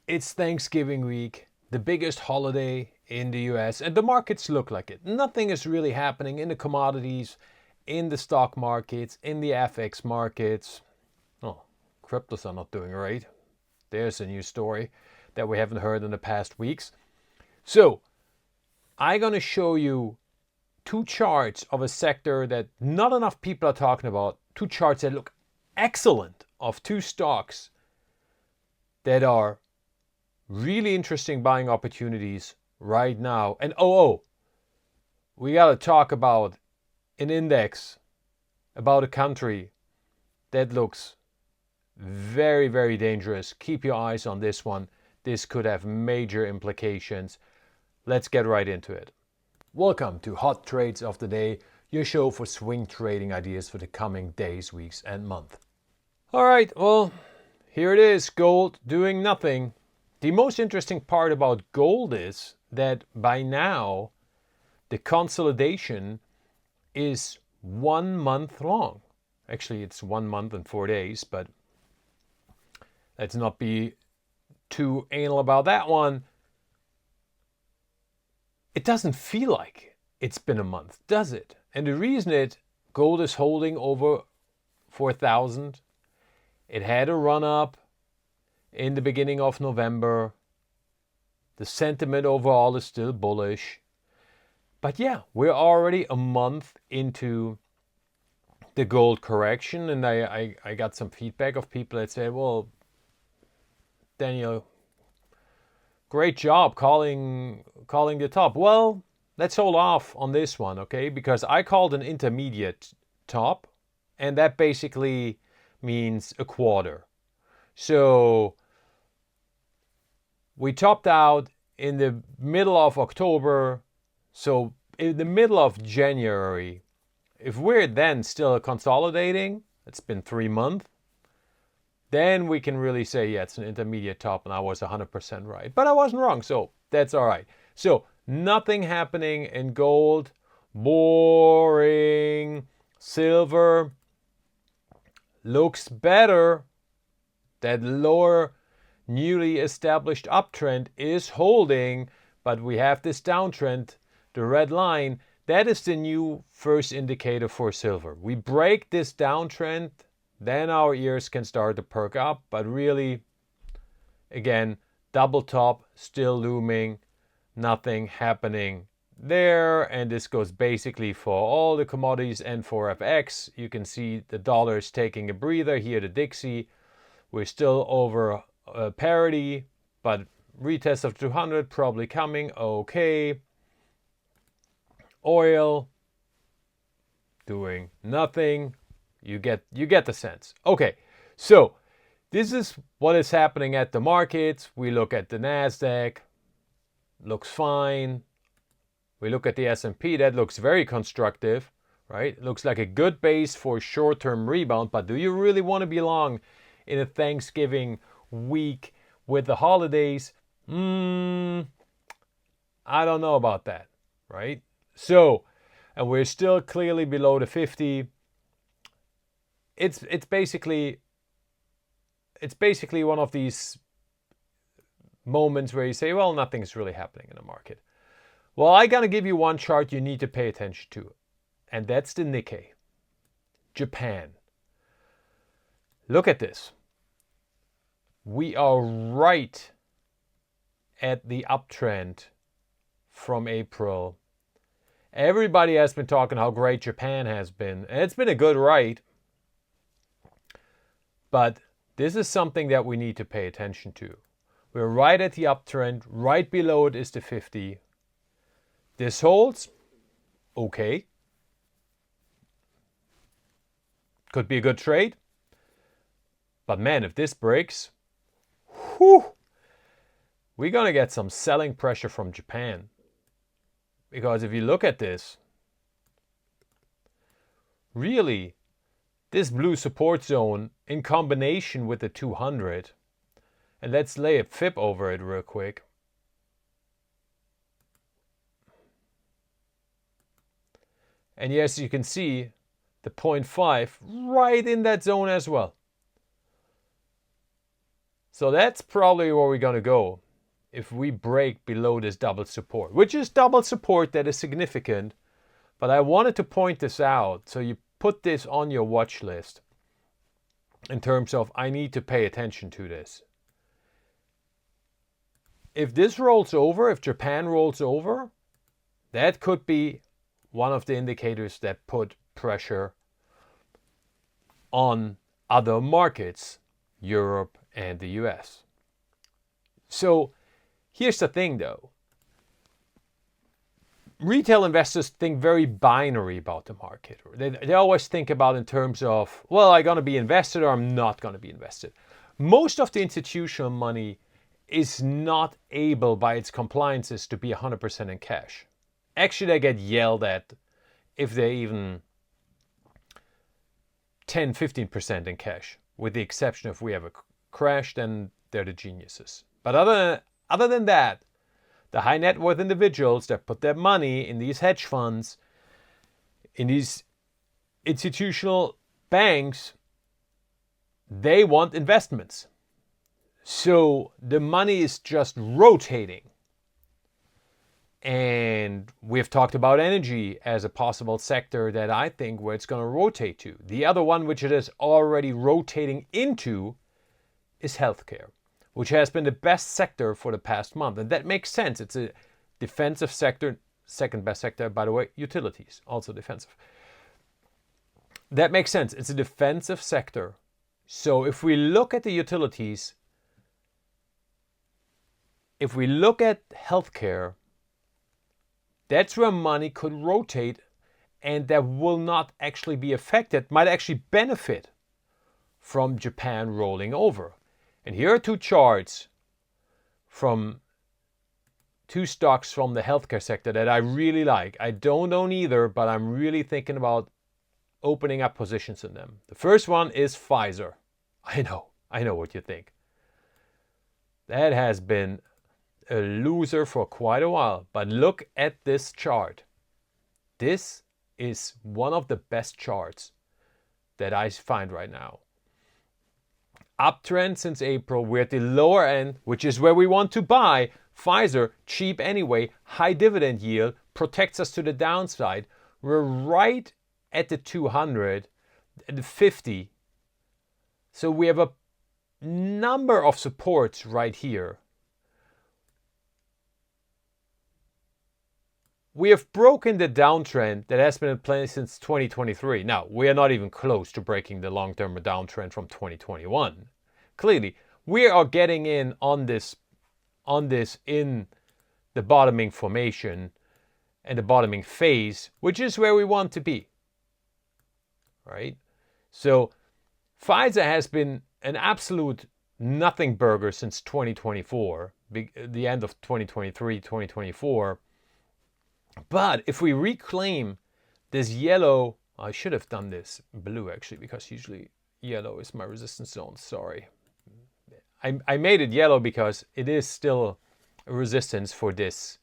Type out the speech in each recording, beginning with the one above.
It's Thanksgiving week, the biggest holiday in the US, and the markets look like it. Nothing is really happening in the commodities, in the stock markets, in the FX markets. Oh, cryptos are not doing great. There's a new story that we haven't heard in the past weeks. So, I'm going to show you two charts of a sector that not enough people are talking about. Two charts that look excellent of two stocks that are really interesting buying opportunities right now. And we got to talk about an index, about a country that looks very, very dangerous. Keep your eyes on this one. This could have major implications. Let's get right into it. Welcome to Hot Trades of the Day, your show for swing trading ideas for the coming days, weeks, and month. All right, well, here it is, gold doing nothing. The most interesting part about gold is that by now the consolidation is 1 month long. Actually, it's 1 month and 4 days, but let's not be too anal about that one. It doesn't feel like it's been a month, does it? And the reason gold is holding over 4,000, it had a run up in the beginning of November. The sentiment overall is still bullish. But yeah, we're already a month into the gold correction, and I got some feedback of people that said, well, Daniel, great job calling the top. Well, let's hold off on this one, okay? Because I called an intermediate top, and that basically means a quarter. So we topped out in the middle of October. So in the middle of January, if we're then still consolidating, it's been 3 months, then we can really say, yeah, it's an intermediate top, and I was 100% right. But I wasn't wrong, so that's all right. So nothing happening in gold. Boring. Silver looks better. That lower newly established uptrend is holding, but we have this downtrend, the red line. That is the new first indicator for silver. We break this downtrend, then our ears can start to perk up. But really, again, double top still looming, nothing happening there. And this goes basically for all the commodities and for FX. You can see the dollar is taking a breather here, the Dixie. We're still over parity, but retest of 200 probably coming. Okay. Oil doing nothing. You get the sense. Okay, so this is what is happening at the markets. We look at the Nasdaq, looks fine. We look at the S&P, that looks very constructive, right? Looks like a good base for short-term rebound. But do you really want to be long in a Thanksgiving week with the holidays? I don't know about that, right? So, and we're still clearly below the 50. It's basically one of these moments where you say, well, nothing's really happening in the market. Well, I gotta give you one chart you need to pay attention to, and that's the Nikkei Japan. Look at this. We are right at the uptrend from April. Everybody has been talking how great Japan has been, and it's been a good ride. But this is something that we need to pay attention to. We're right at the uptrend. Right below it is the 50. This holds. Okay. Could be a good trade. But man, if this breaks, we're going to get some selling pressure from Japan. Because if you look at this, really, this blue support zone in combination with the 200, and let's lay a fib over it real quick. And yes, you can see the 0.5 right in that zone as well. So that's probably where we're going to go if we break below this double support, which is double support that is significant. But I wanted to point this out so you put this on your watch list in terms of I need to pay attention to this. If this rolls over, if Japan rolls over, that could be one of the indicators that put pressure on other markets, Europe and the US. So here's the thing though. Retail investors think very binary about the market. They always think about in terms of, well, I'm going to be invested or I'm not going to be invested. Most of the institutional money is not able by its compliances to be 100% in cash. Actually, they get yelled at if they're even 10, 15% in cash, with the exception if we have a crash, then they're the geniuses. But other than that, the high net worth individuals that put their money in these hedge funds, in these institutional banks, they want investments. So the money is just rotating. And we've talked about energy as a possible sector that I think where it's going to rotate to. The other one which it is already rotating into is healthcare, which has been the best sector for the past month. And that makes sense. It's a defensive sector. Second best sector, by the way, utilities, also defensive. That makes sense. It's a defensive sector. So if we look at the utilities, if we look at healthcare, that's where money could rotate and that will not actually be affected, might actually benefit from Japan rolling over. And here are two charts from two stocks from the healthcare sector that I really like. I don't own either, but I'm really thinking about opening up positions in them. The first one is Pfizer. I know what you think. That has been a loser for quite a while, but look at this chart. This is one of the best charts that I find right now. Uptrend since April. We're at the lower end, which is where we want to buy. Pfizer, cheap anyway, high dividend yield, protects us to the downside. We're right at the 200, the 50. So we have a number of supports right here. We have broken the downtrend that has been in place since 2023. Now, we are not even close to breaking the long-term downtrend from 2021. Clearly, we are getting in on this in the bottoming formation and the bottoming phase, which is where we want to be. Right? So, Pfizer has been an absolute nothing burger since 2024, the end of 2023, 2024. But if we reclaim this yellow, I should have done this blue actually, because usually yellow is my resistance zone. Sorry. I made it yellow because it is still a resistance for this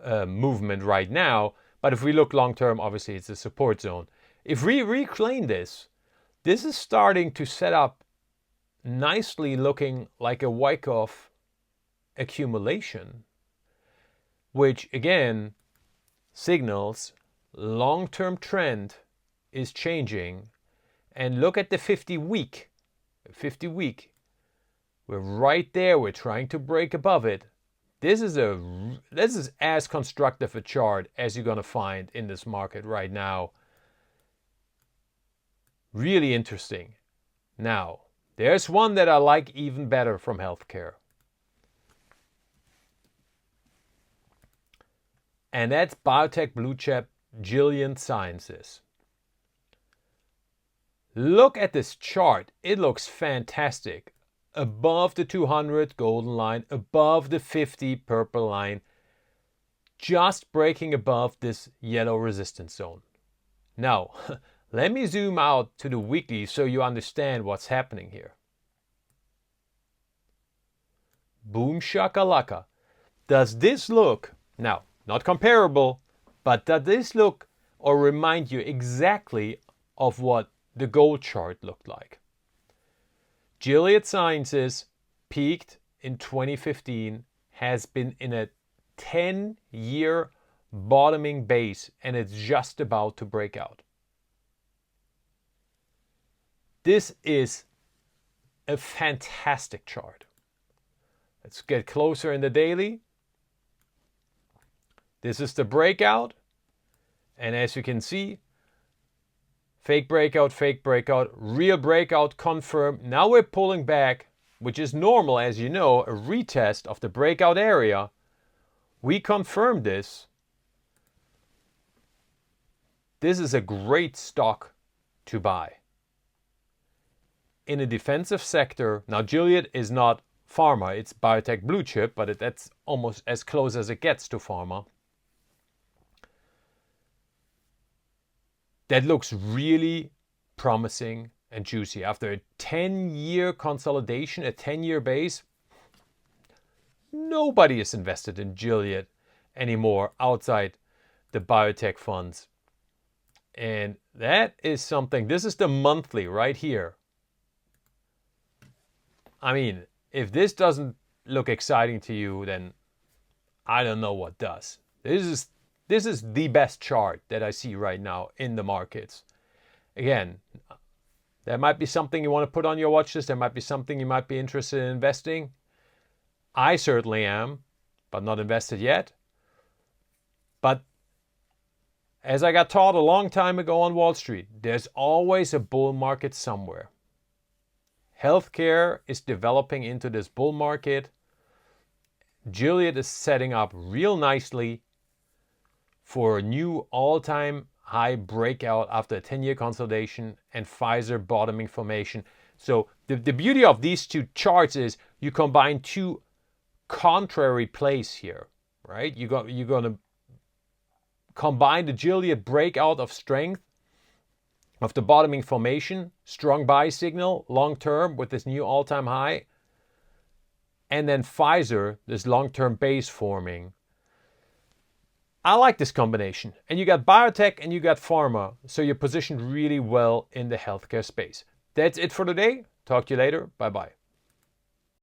movement right now. But if we look long term, obviously it's a support zone. If we reclaim this, this is starting to set up nicely, looking like a Wyckoff accumulation, which again signals long-term trend is changing. And look at the 50-week. 50-week. We're right there. We're trying to break above it. This is as constructive a chart as you're going to find in this market right now. Really interesting. Now, there's one that I like even better from healthcare. And that's biotech blue chip Gilead Sciences. Look at this chart. It looks fantastic. Above the 200 golden line, above the 50 purple line, just breaking above this yellow resistance zone. Now, let me zoom out to the weekly so you understand what's happening here. Boom shakalaka. Does this look, now, not comparable, but does this look or remind you exactly of what the gold chart looked like? Gilead Sciences peaked in 2015, has been in a 10-year bottoming base, and it's just about to break out. This is a fantastic chart. Let's get closer in the daily. This is the breakout. And as you can see, fake breakout, real breakout confirmed. Now we're pulling back, which is normal, as you know, a retest of the breakout area. We confirmed this. This is a great stock to buy. In a defensive sector, now Gilead is not pharma, it's biotech blue chip, but that's almost as close as it gets to pharma. That looks really promising and juicy. After a 10-year consolidation, a 10-year base, nobody is invested in Gilead anymore outside the biotech funds. And that is something, this is the monthly right here. I mean, if this doesn't look exciting to you, then I don't know what does. This is the best chart that I see right now in the markets. Again, there might be something you want to put on your watch list. There might be something you might be interested in investing. I certainly am, but not invested yet. But as I got taught a long time ago on Wall Street, there's always a bull market somewhere. Healthcare is developing into this bull market. Gilead is setting up real nicely for a new all-time high breakout after a 10-year consolidation, and Pfizer bottoming formation. So the beauty of these two charts is you combine two contrary plays here, right? You're going to combine the Gilead breakout of strength of the bottoming formation, strong buy signal long term with this new all-time high, and then Pfizer, this long-term base forming. I like this combination. And you got biotech and you got pharma, so you're positioned really well in the healthcare space. That's it for today. Talk to you later. Bye-bye.